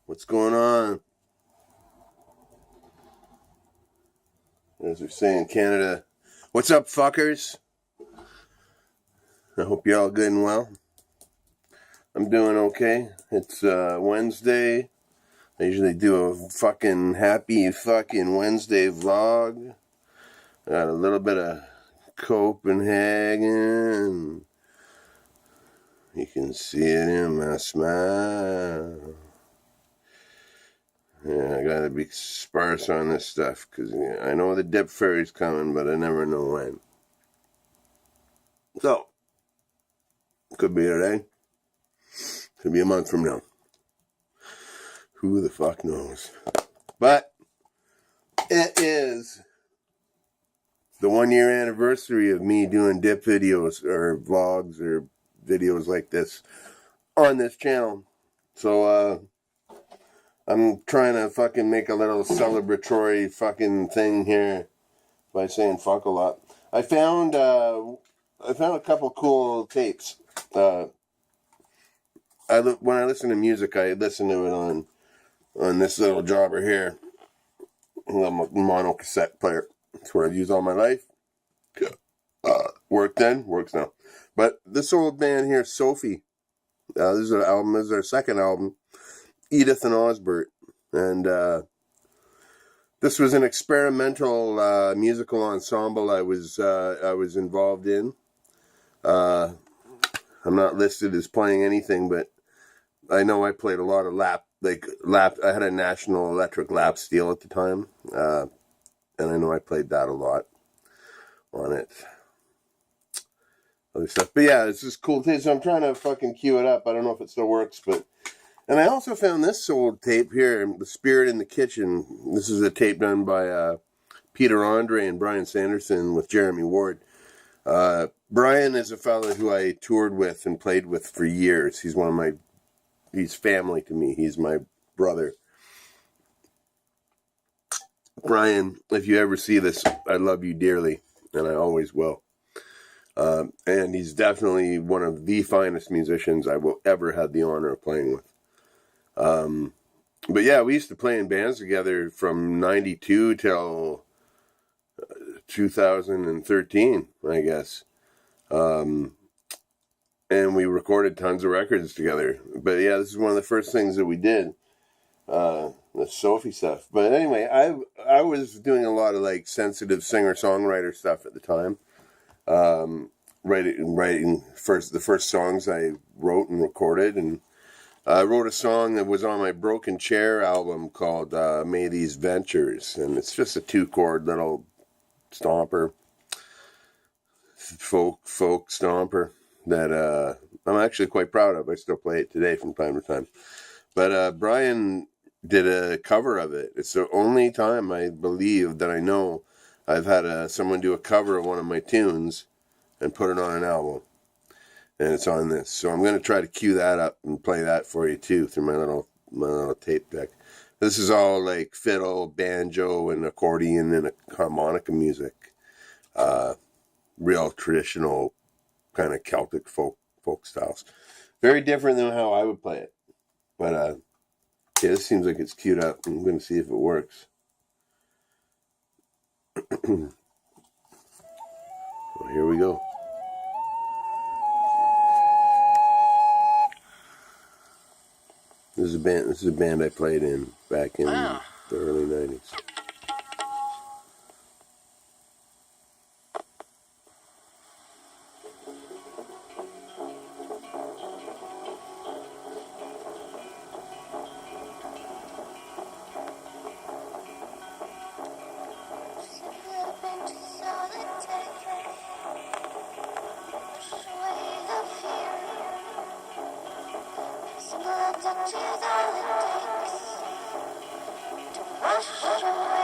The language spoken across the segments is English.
What's going on? As we say in Canada, what's up, fuckers? I hope you're all good and well. I'm doing okay. It's Wednesday. I usually do a fucking happy fucking Wednesday vlog. I got a little bit of Copenhagen. You can see it in my smile. Yeah, I gotta be sparse on this stuff because I know the dip fairy's coming, but I never know when. So, could be today. Could be a month from now. Who the fuck knows? But it is the 1 year anniversary of me doing dip videos or vlogs or videos like this on this channel. So, I'm trying to fucking make a little celebratory fucking thing here by saying fuck a lot. I found a couple cool tapes. When I listen to music, I listen to it on this little jobber here, a little mono cassette player. That's what I've used all my life. Worked then, works now. But this old band here, Sophie. This is their second album, Edith and Osbert, and this was an experimental musical ensemble I was involved in. I'm not listed as playing anything, but I know I played a lot of lap. I had a National Electric lap steel at the time, and I know I played that a lot on it. Other stuff, but yeah, it's just cool tape. So I'm trying to fucking cue it up. I don't know if it still works, but. And I also found this old tape here, The Spirit in the Kitchen. This is a tape done by Peter Andre and Brian Sanderson with Jeremy Ward. Brian is a fellow who I toured with and played with for years. He's he's family to me. He's my brother. Brian, if you ever see this, I love you dearly, and I always will. And he's definitely one of the finest musicians I will ever have the honor of playing with. But yeah, we used to play in bands together from 92 till 2013, I guess. And we recorded tons of records together. But yeah, this is one of the first things that we did, the Sophie stuff. But anyway, I was doing a lot of like sensitive singer-songwriter stuff at the time. Writing the first songs I wrote and recorded, and I wrote a song that was on my Broken Chair album called May These Ventures, and it's just a 2-chord little stomper, folk stomper that I'm actually quite proud of. I still play it today from time to time. But Brian did a cover of it. It's the only time I believe that I know I've had someone do a cover of one of my tunes and put it on an album. And it's on this. So I'm going to try to cue that up and play that for you too through my little tape deck. This is all like fiddle, banjo, and accordion and harmonica music. Real traditional kind of Celtic folk styles. Very different than how I would play it. But yeah, this seems like it's queued up. I'm going to see if it works. Well, here we go. This is a band I played in back in the early 90s. To the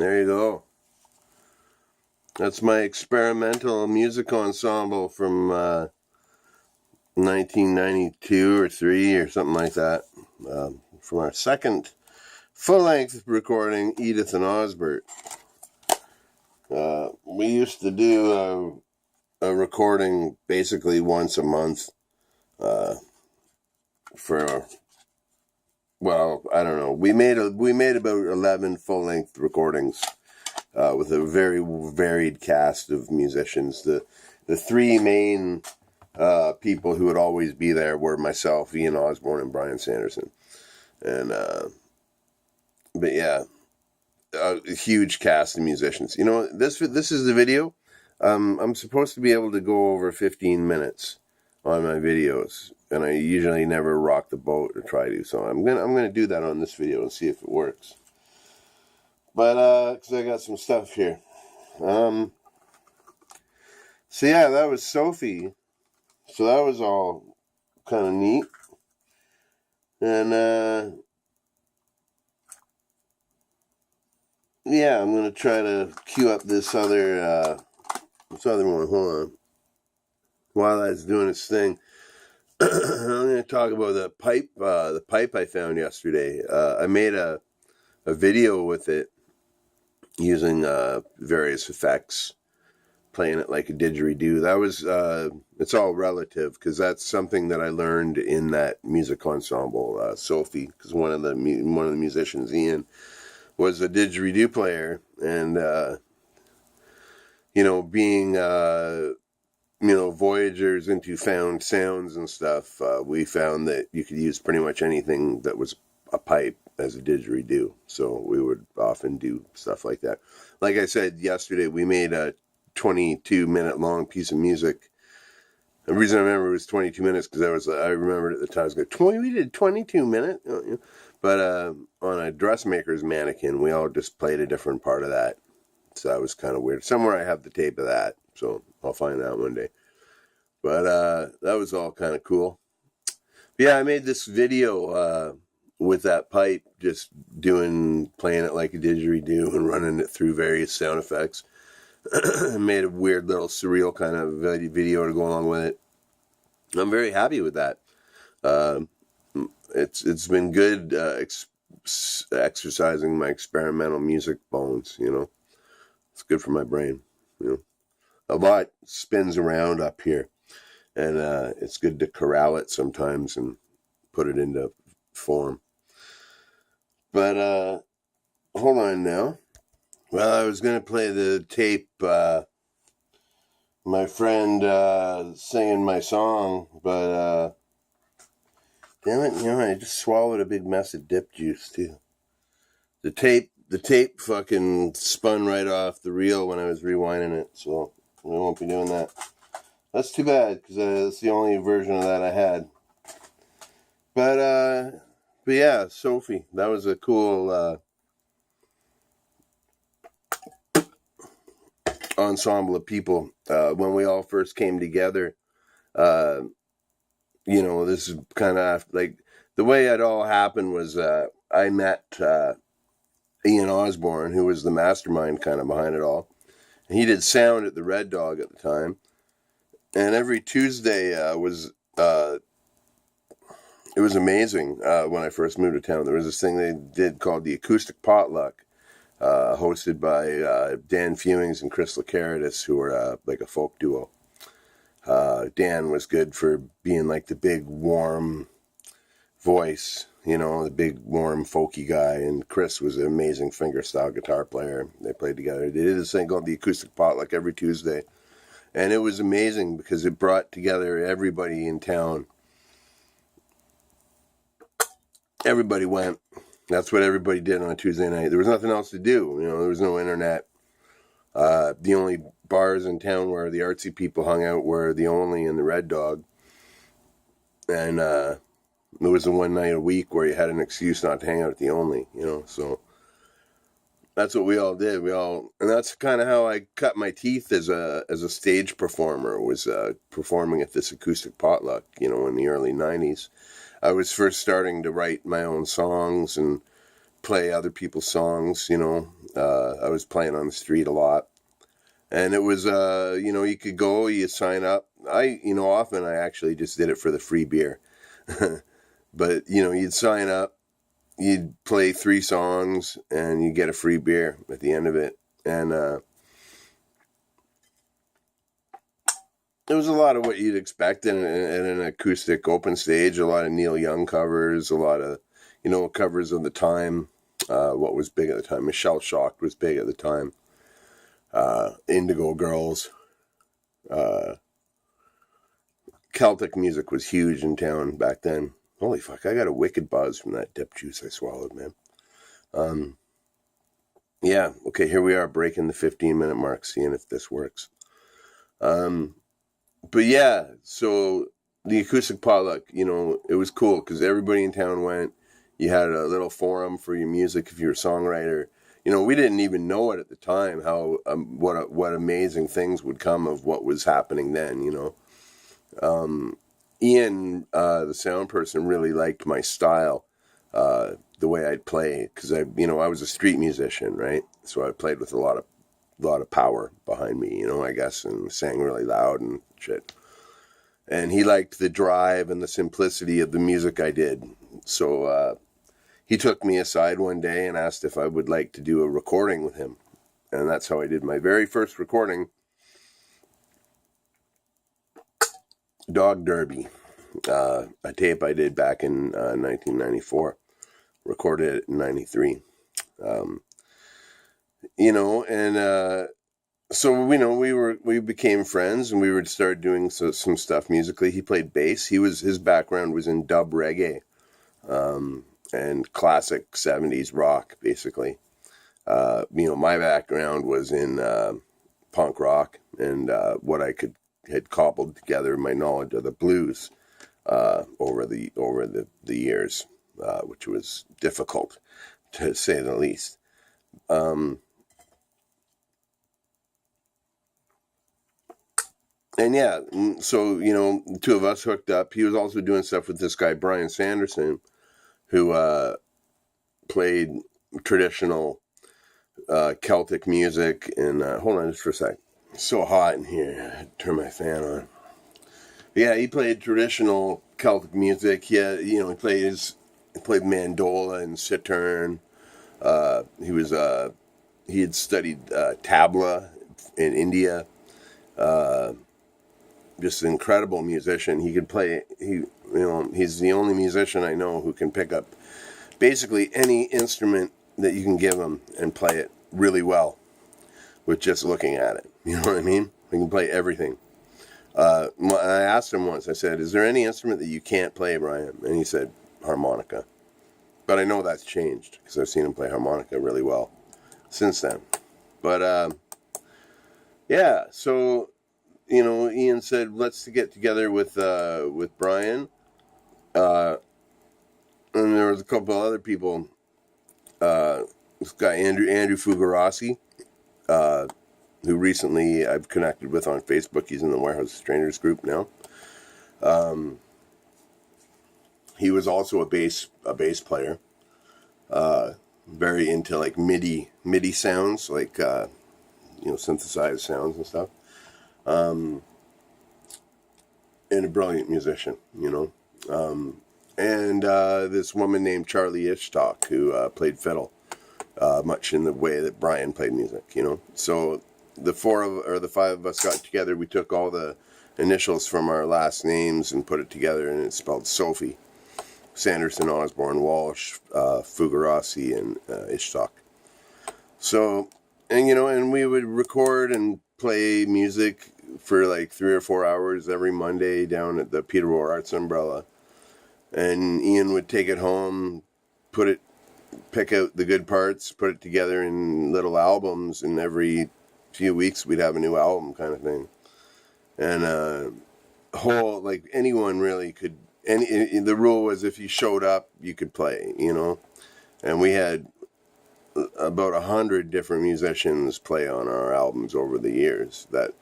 There you go. That's my experimental music ensemble from 1992 or 3 or something like that. From our second full-length recording, Edith and Osbert. We used to do a recording basically once a month for, well, I don't know. We made about 11 full-length recordings with a very varied cast of musicians. The three main people who would always be there were myself, Ian Osborne, and Brian Sanderson. And but yeah, a huge cast of musicians. You know, this is the video. I'm supposed to be able to go over 15 minutes on my videos, and I usually never rock the boat or try to. So I'm gonna do that on this video and see if it works. But because I got some stuff here. So yeah, that was Sophie. So that was all kind of neat. And yeah, I'm gonna try to cue up this other one. Hold on. While that's doing its thing, I'm gonna talk about the pipe I found yesterday. I made a video with it using various effects, playing it like a didgeridoo. That was it's all relative, because that's something that I learned in that music ensemble, Sophie, because one of the musicians, Ian, was a didgeridoo player, and you know, being you know, voyagers into found sounds and stuff, we found that you could use pretty much anything that was a pipe as a didgeridoo. So we would often do stuff like that. Like I said yesterday, we made a 22-minute long piece of music. The reason I remember it was 22 minutes because I remembered at the time, I was going, we did 22 minutes? But on a dressmaker's mannequin, we all just played a different part of that. So that was kind of weird. Somewhere I have the tape of that, so I'll find out one day. But that was all kind of cool. But yeah, I made this video with that pipe, just playing it like a didgeridoo and running it through various sound effects. Made a weird little surreal kind of video to go along with it. I'm very happy with that. It's been good exercising my experimental music bones, you know. It's good for my brain, you know. A lot spins around up here, and it's good to corral it sometimes and put it into form. But hold on now. Well, I was going to play the tape, my friend singing my song, but damn it, you know, I just swallowed a big mess of dip juice too. The tape fucking spun right off the reel when I was rewinding it, so we won't be doing that. That's too bad, because that's the only version of that I had. But yeah, Sophie, that was a cool ensemble of people. When we all first came together, you know, this is kind of like the way it all happened was I met Ian Osborne, who was the mastermind kind of behind it all. And he did sound at the Red Dog at the time. And every Tuesday it was amazing when I first moved to town. There was this thing they did called the Acoustic Potluck, hosted by Dan Fewings and Chris Lacaritas, who were like a folk duo. Dan was good for being like the big warm voice, you know, the big warm folky guy, and Chris was an amazing fingerstyle guitar player. They played together. They did this thing called the Acoustic Potluck every Tuesday, and it was amazing because it brought together everybody in town. Everybody went. That's what everybody did on a Tuesday night. There was nothing else to do. You know, there was no internet. The only bars in town where the artsy people hung out were the Only and the Red Dog. And there was the one night a week where you had an excuse not to hang out at the Only, you know. So that's what we all did. And that's kind of how I cut my teeth as a stage performer, was performing at this Acoustic Potluck, you know, in the early 90s. I was first starting to write my own songs and play other people's songs, you know. I was playing on the street a lot. And it was, you know, you could go, you sign up. Often I actually just did it for the free beer. But, you know, you'd sign up, you'd play 3 songs, and you get a free beer at the end of it. And it was a lot of what you'd expect in an acoustic open stage, a lot of Neil Young covers, a lot of, you know, covers of the time. What was big at the time? Michelle Shocked was big at the time. Indigo Girls. Celtic music was huge in town back then. Holy fuck, I got a wicked buzz from that dip juice I swallowed, man. Yeah, okay, here we are breaking the 15-minute mark, seeing if this works. But yeah, so the acoustic potluck, you know, it was cool because everybody in town went. You had a little forum for your music if you're a songwriter. You know, we didn't even know it at the time how what amazing things would come of what was happening then. You know, Ian, the sound person, really liked my style, the way I'd play because I was a street musician, right? So I played with a lot of power behind me, you know, I guess, and sang really loud and shit. And he liked the drive and the simplicity of the music I did. So he took me aside one day and asked if I would like to do a recording with him. And that's how I did my very first recording, Dog Derby, a tape I did back in 1994, recorded it in 93. You know, and so, you know, we became friends and we would start doing some stuff musically. He played bass. His background was in dub reggae, and classic 70s rock, basically. You know, my background was in punk rock and what I had cobbled together, my knowledge of the blues over the years, which was difficult, to say the least. And yeah, so, you know, the two of us hooked up. He was also doing stuff with this guy, Brian Sanderson, who played traditional Celtic music. And hold on just for a sec. It's so hot in here. I had to turn my fan on. Yeah, he played traditional Celtic music. He played mandola and cittern. He had studied tabla in India. Just an incredible musician. He could play. He's the only musician I know who can pick up basically any instrument that you can give him and play it really well with just looking at it. You know what I mean? He can play everything. I asked him once. I said, "Is there any instrument that you can't play, Brian?" And he said, "Harmonica." But I know that's changed because I've seen him play harmonica really well since then. But yeah, so. You know, Ian said, let's get together with Brian. And there was a couple of other people. This guy, Andrew Fugarasi, who recently I've connected with on Facebook. He's in the Warehouse Strangers group now. He was also a bass player. Very into like MIDI sounds, like, synthesized sounds and stuff. And a brilliant musician, you know. And this woman named Charlie Ishtok, who played fiddle, much in the way that Brian played music, you know. So the 5 of us got together. We took all the initials from our last names and put it together, and it's spelled Sophie. Sanderson, Osborne, Walsh, Fugarasi, and Ishtok. So, and we would record and play music for like 3 or 4 hours every Monday down at the Peterborough Arts Umbrella. And Ian would take it home, pick out the good parts, put it together in little albums, and every few weeks we'd have a new album kind of thing. And like anyone really could, the rule was if you showed up, you could play, you know. And we had about 100 different musicians play on our albums over the years. That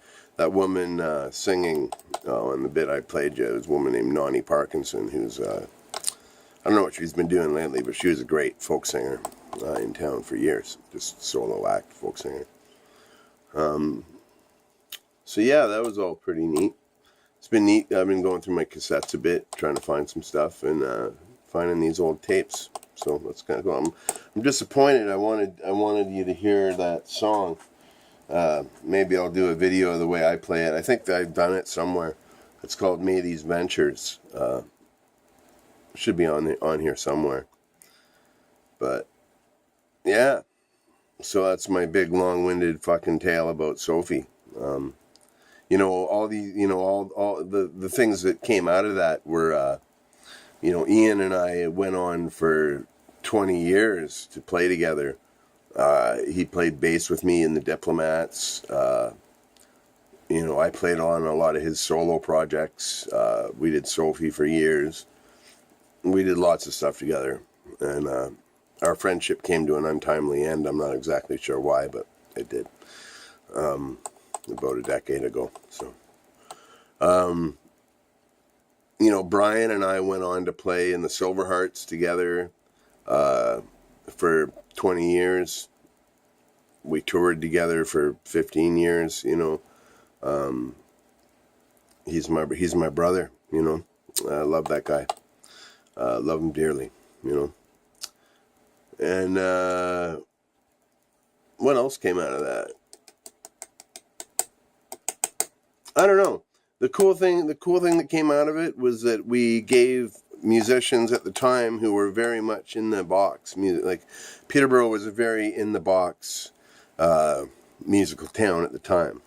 woman singing on the bit I played you was a woman named Nani Parkinson, who's I don't know what she's been doing lately, but she was a great folk singer in town for years. Just solo act folk singer. So yeah, that was all pretty neat. It's been neat. I've been going through my cassettes a bit, trying to find some stuff, and finding these old tapes. So that's kind of cool. I'm disappointed. I wanted you to hear that song. Maybe I'll do a video of the way I play it. I think I've done it somewhere. It's called May These Ventures. Should be on here somewhere. But yeah, so that's my big long-winded fucking tale about Sophie. All the things that came out of that were, Ian and I went on for 20 years to play together. He played bass with me in the Diplomats. I played on a lot of his solo projects. We did Sophie for years. We did lots of stuff together. And our friendship came to an untimely end. I'm not exactly sure why, but it did. About a decade ago. So, Brian and I went on to play in the Silverhearts together for 20 years. We toured together for 15 years, He's my brother, I love that guy. Love him dearly, And what else came out of that? I don't know. The cool thing that came out of it was that we gave musicians at the time who were very much in the box music. Like Peterborough was a very in the box musical town at the time.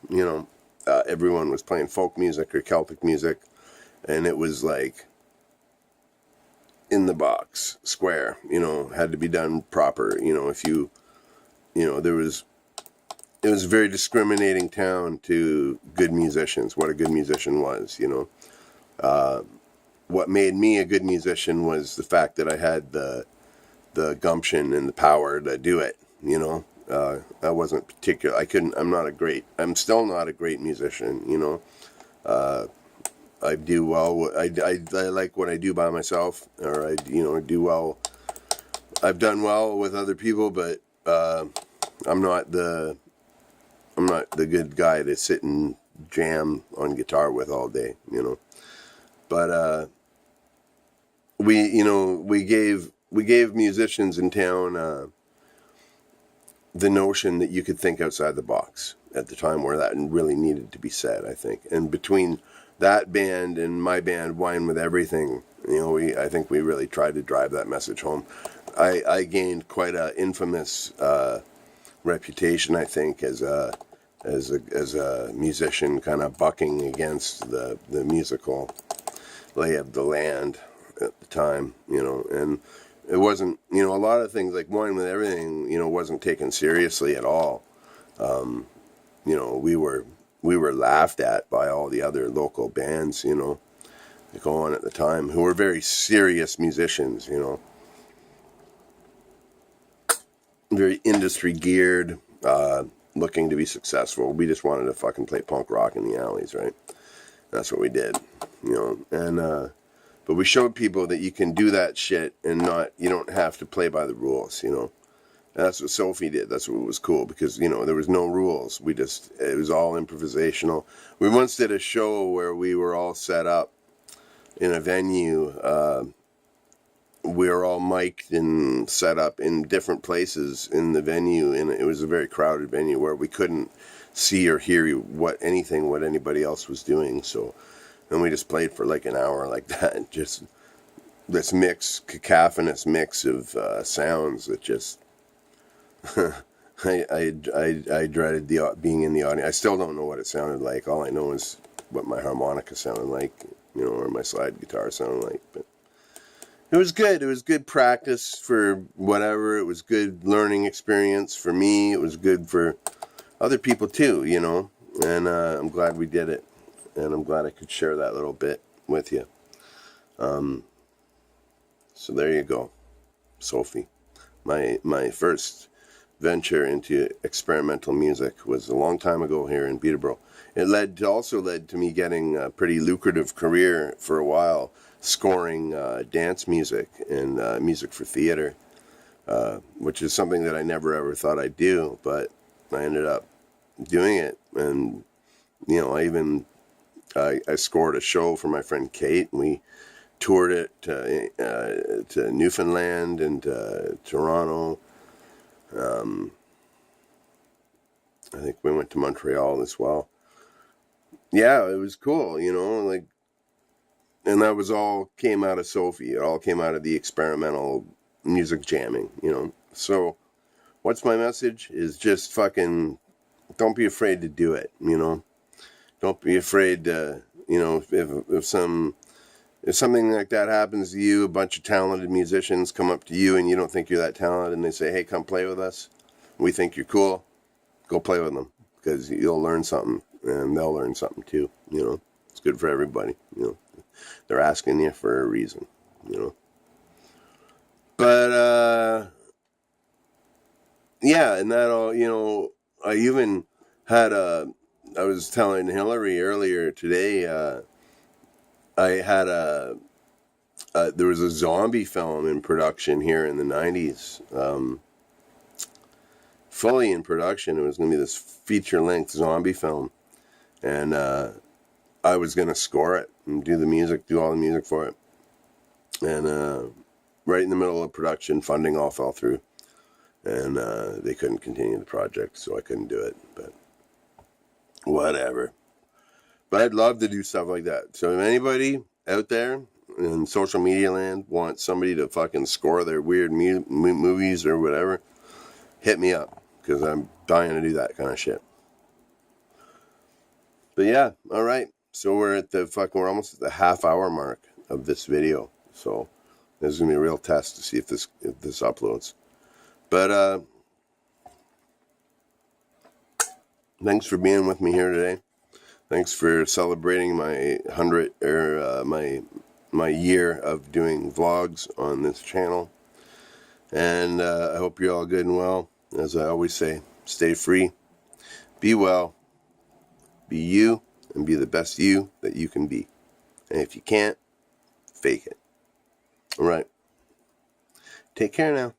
Everyone was playing folk music or Celtic music, and it was like in the box, square. Had to be done proper. If you, it was a very discriminating town to good musicians, what a good musician was, What made me a good musician was the fact that I had the gumption and the power to do it, I wasn't particular. I'm still not a great musician, I do well. I like what I do by myself, or I do well. I've done well with other people, but I'm not the good guy to sit and jam on guitar with all day, But we gave musicians in town the notion that you could think outside the box at the time where that really needed to be said, I think. And between that band and my band, Wine with Everything, I think we really tried to drive that message home. I gained quite a infamous reputation, I think, as a musician, kind of bucking against the musical lay of the land at the time, and it wasn't, a lot of things like Wine with Everything, wasn't taken seriously at all. We were laughed at by all the other local bands, that go on at the time, who were very serious musicians, very industry geared, looking to be successful. We just wanted to fucking play punk rock in the alleys, right? That's what we did, and but we showed people that you can do that shit and you don't have to play by the rules, And that's what Sophie did. That's what was cool, because, there was no rules. It was all improvisational. We once did a show where we were all set up in a venue. We were all mic'd and set up in different places in the venue, and it was a very crowded venue where we couldn't see or hear what anybody else was doing. So, and we just played for like an hour like that, just this cacophonous mix of sounds that just I dreaded being in the audience. I still don't know what it sounded like. All I know is what my harmonica sounded like, or my slide guitar sounded like. But it was good. It was good practice for whatever. It was good learning experience for me. It was good for other people too, And I'm glad we did it, and I'm glad I could share that little bit with you. So there you go, Sophie, my first venture into experimental music was a long time ago here in Peterborough. It also led to me getting a pretty lucrative career for a while, scoring dance music and music for theater, which is something that I never ever thought I'd do, but I ended up doing it. And, you know, I scored a show for my friend Kate, and we toured it to Newfoundland and Toronto. I think we went to Montreal as well. Yeah, it was cool, you know, like, and that was all came out of Sophie. It all came out of the experimental music jamming, you know. So, what's my message? Is just fucking, don't be afraid to do it, you know. Don't be afraid to, you know, if something like that happens to you, a bunch of talented musicians come up to you and you don't think you're that talented, and they say, hey, come play with us. We think you're cool. Go play with them, because you'll learn something and they'll learn something too, you know. It's good for everybody, you know. They're asking you for a reason, you know. But, yeah, and that all, you know, I even had I was telling Hillary earlier today, I had there was a zombie film in production here in the 90s, fully in production. It was going to be this feature-length zombie film, and I was going to score it and do all the music for it. And right in the middle of production, funding all fell through, and they couldn't continue the project, so I couldn't do it, but whatever. But I'd love to do stuff like that. So if anybody out there in social media land wants somebody to fucking score their weird movies or whatever, hit me up, because I'm dying to do that kind of shit. But yeah, all right. So we're almost at the half-hour mark of this video. So this is gonna be a real test to see if this uploads. But thanks for being with me here today. Thanks for celebrating my 100 or my year of doing vlogs on this channel. And I hope you're all good and well. As I always say, stay free, be well, be you, and be the best you that you can be. And if you can't, fake it. All right. Take care now.